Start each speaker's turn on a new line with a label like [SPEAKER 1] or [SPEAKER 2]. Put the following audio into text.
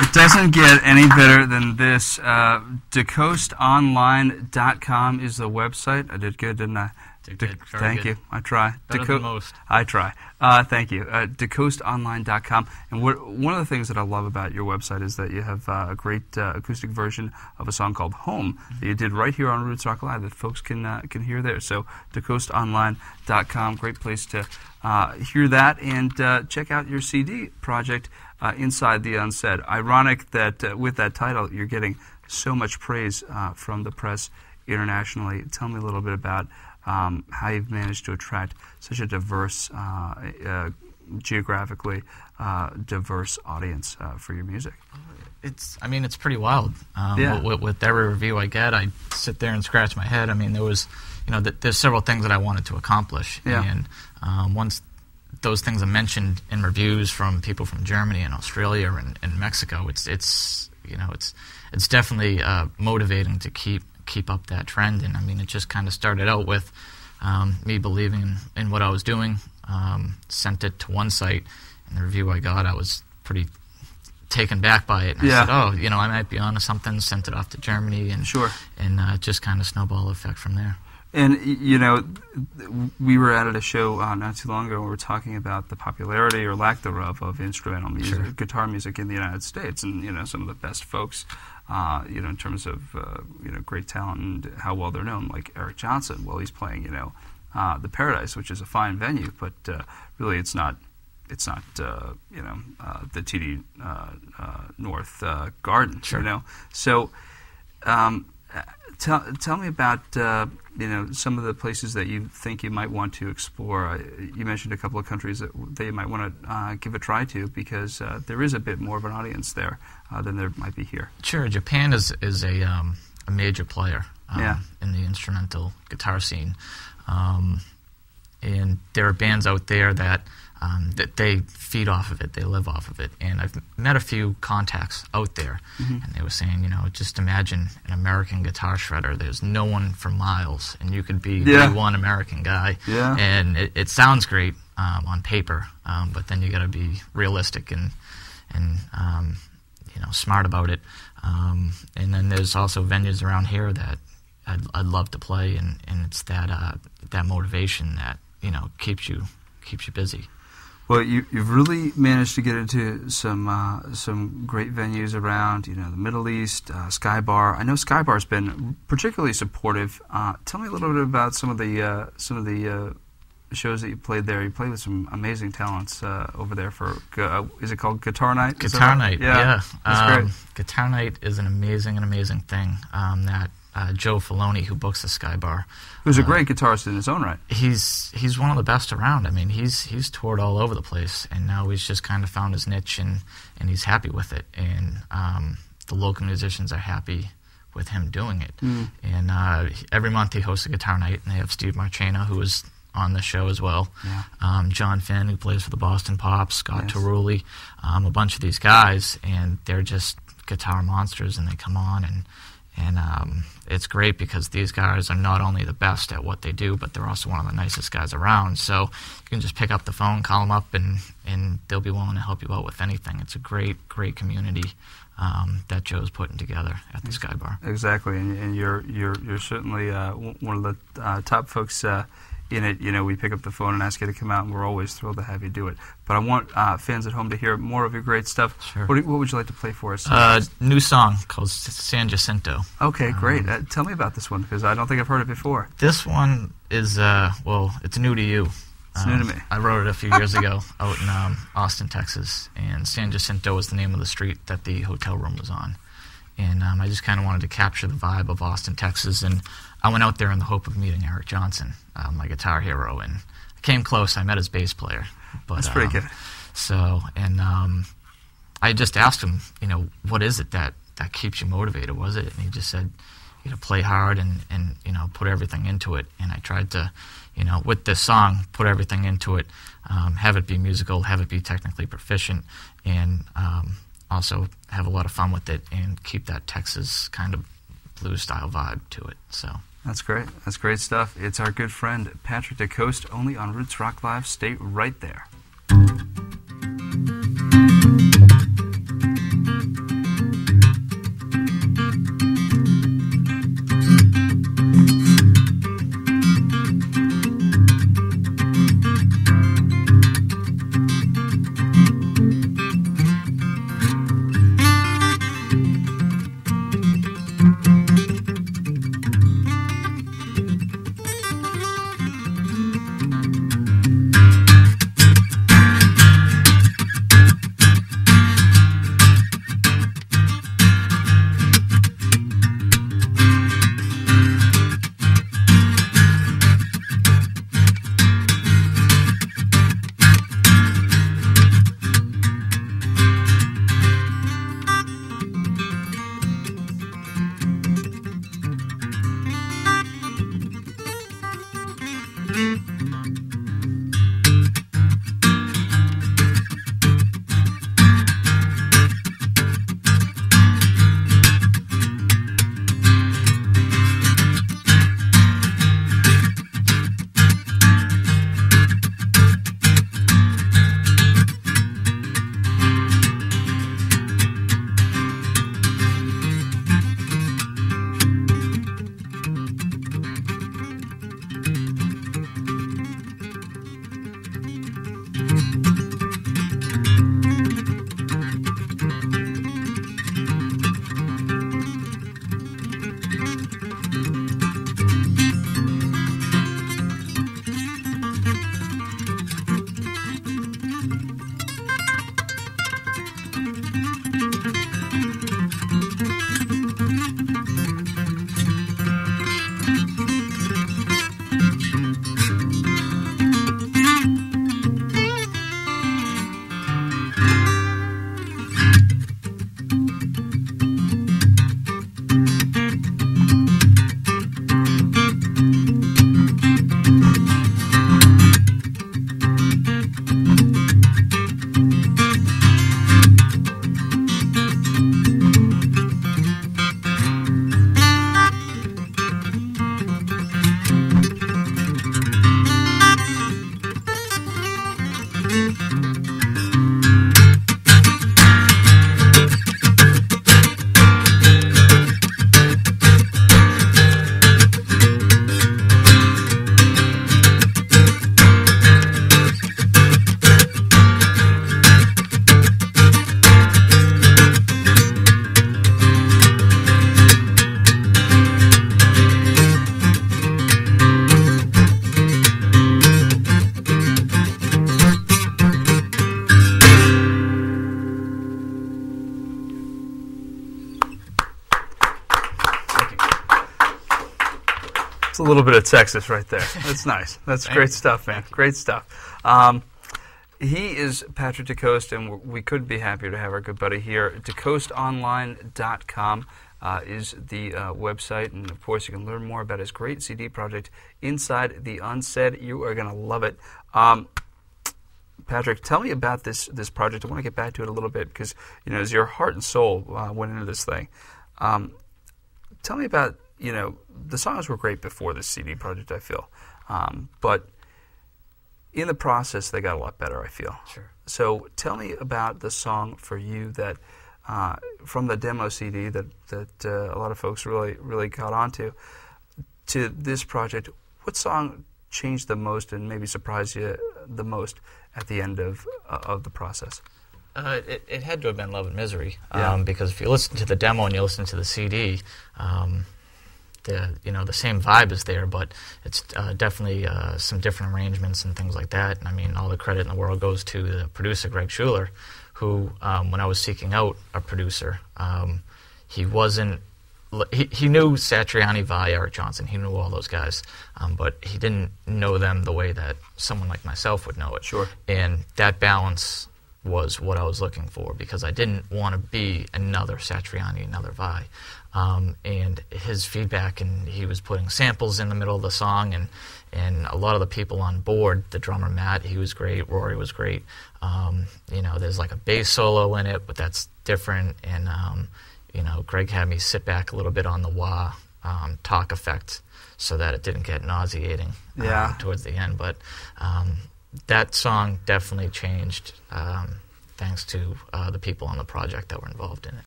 [SPEAKER 1] It doesn't get any better than this. DeCosteOnline.com is the website. I did good, didn't I?
[SPEAKER 2] Did good.
[SPEAKER 1] Thank you. I try.
[SPEAKER 2] Better than most.
[SPEAKER 1] I try. Thank you. DeCosteOnline.com. And one of the things that I love about your website is that you have a great acoustic version of a song called Home that you did right here on Roots Rock Live that folks can hear there. So DeCosteOnline.com, great place to hear that, and check out your CD project, Inside the Unsaid. Ironic that with that title you're getting so much praise from the press internationally. Tell me a little bit about how you've managed to attract such a diverse, geographically diverse audience for your music.
[SPEAKER 2] I mean, it's pretty wild. With every review I get, I sit there and scratch my head. I mean, there's several things that I wanted to accomplish, and once those things are mentioned in reviews from people from Germany and Australia and Mexico, it's definitely motivating to keep up that trend. And I mean, it just kind of started out with me believing in what I was doing. Sent it to one site, and the review I got, I was pretty taken back by it. And I said, I might be onto something. Sent it off to Germany, and just kind of snowball effect from there.
[SPEAKER 1] And, we were at a show not too long ago where we were talking about the popularity or lack thereof of instrumental music, guitar music in the United States, and, some of the best folks, in terms of, great talent and how well they're known, like Eric Johnson. Well, he's playing, the Paradise, which is a fine venue, but really it's not the TD North Garden, So tell me about some of the places that you think you might want to explore. You mentioned a couple of countries that you might want to give a try to, because there is a bit more of an audience there than there might be here.
[SPEAKER 2] Sure, Japan is a major player in the instrumental guitar scene, and there are bands out there that they feed off of it, they live off of it. And I've met a few contacts out there, and they were saying, just imagine an American guitar shredder. There's no one for miles, and you could be the one American guy. And it sounds great on paper, but then you got to be realistic and smart about it. And then there's also venues around here that I'd love to play, and it's that motivation that keeps you busy.
[SPEAKER 1] Well, you've really managed to get into some great venues around, the Middle East, Sky Bar. I know Sky Bar's been particularly supportive. Tell me a little bit about some of the shows that you played there. You played with some amazing talents over there for. Is it called Guitar Night?
[SPEAKER 2] Guitar Night, yeah.
[SPEAKER 1] That's great.
[SPEAKER 2] Guitar Night is an amazing thing that. Joe Filoni, who books the Sky Bar,
[SPEAKER 1] who's a great guitarist in his own right.
[SPEAKER 2] He's one of the best around. I mean, he's toured all over the place, and now he's just kind of found his niche, and he's happy with it. And the local musicians are happy with him doing it. And every month he hosts a Guitar Night, and they have Steve Marchena, who is on the show as well. John Finn, who plays for the Boston Pops, Scott Tarulli, a bunch of these guys, and they're just guitar monsters, and they come on, and it's great because these guys are not only the best at what they do, but they're also one of the nicest guys around. So you can just pick up the phone, call them up, and they'll be willing to help you out with anything. It's a great community that Joe's putting together at the Sky Bar.
[SPEAKER 1] Exactly, and you're certainly one of the top folks in it. We pick up the phone and ask you to come out, and we're always thrilled to have you do it. But I want fans at home to hear more of your great stuff.
[SPEAKER 2] Sure.
[SPEAKER 1] What would you like to play for us?
[SPEAKER 2] New song called San Jacinto.
[SPEAKER 1] Okay, great. Tell me about this one, because I don't think I've heard it before.
[SPEAKER 2] This one is, it's new to you.
[SPEAKER 1] It's new to me.
[SPEAKER 2] I wrote it a few years ago out in Austin, Texas, and San Jacinto was the name of the street that the hotel room was on. And I just kind of wanted to capture the vibe of Austin, Texas, and I went out there in the hope of meeting Eric Johnson, my guitar hero, and I came close. I met his bass player. But,
[SPEAKER 1] that's pretty good.
[SPEAKER 2] So, and I just asked him, what is it that keeps you motivated? What is it? And he just said, play hard and put everything into it. And I tried to, with this song, put everything into it, have it be musical, have it be technically proficient, and also have a lot of fun with it and keep that Texas kind of blues style vibe to it. So
[SPEAKER 1] that's great. That's great stuff. It's our good friend Patrick DeCoste, only on Roots Rock Live. Stay right there. It's a little bit of Texas right there. That's nice. That's great stuff, man. Great stuff. He is Patrick DeCoste, and we couldn't be happier to have our good buddy here. DeCosteOnline.com is the website, and of course you can learn more about his great CD project, Inside the Unsaid. You are going to love it. Patrick, tell me about this project. I want to get back to it a little bit because, you know, as your heart and soul went into this thing. Tell me about, you know, the songs were great before this CD project, I feel. But in the process, they got a lot better, I feel.
[SPEAKER 2] Sure.
[SPEAKER 1] So tell me about the song for you that, from the demo CD that a lot of folks really caught onto, to this project. What song changed the most and maybe surprised you the most at the end of the process?
[SPEAKER 2] It had to have been Love and Misery,
[SPEAKER 1] Yeah.
[SPEAKER 2] because if you listen to the demo and you listen to the CD, the same vibe is there, but it's definitely some different arrangements and things like that. And I mean, all the credit in the world goes to the producer, Greg Schuler, who, when I was seeking out a producer, he wasn't. He knew Satriani, Vai, Eric Johnson. He knew all those guys, but he didn't know them the way that someone like myself would know it.
[SPEAKER 1] Sure.
[SPEAKER 2] And that balance was what I was looking for, because I didn't want to be another Satriani, another Vai. And his feedback, and he was putting samples in the middle of the song, and a lot of the people on board, the drummer Matt, he was great, Rory was great. There's like a bass solo in it, but that's different, and Greg had me sit back a little bit on the wah talk effect so that it didn't get nauseating towards the end. But that song definitely changed thanks to the people on the project that were involved in it.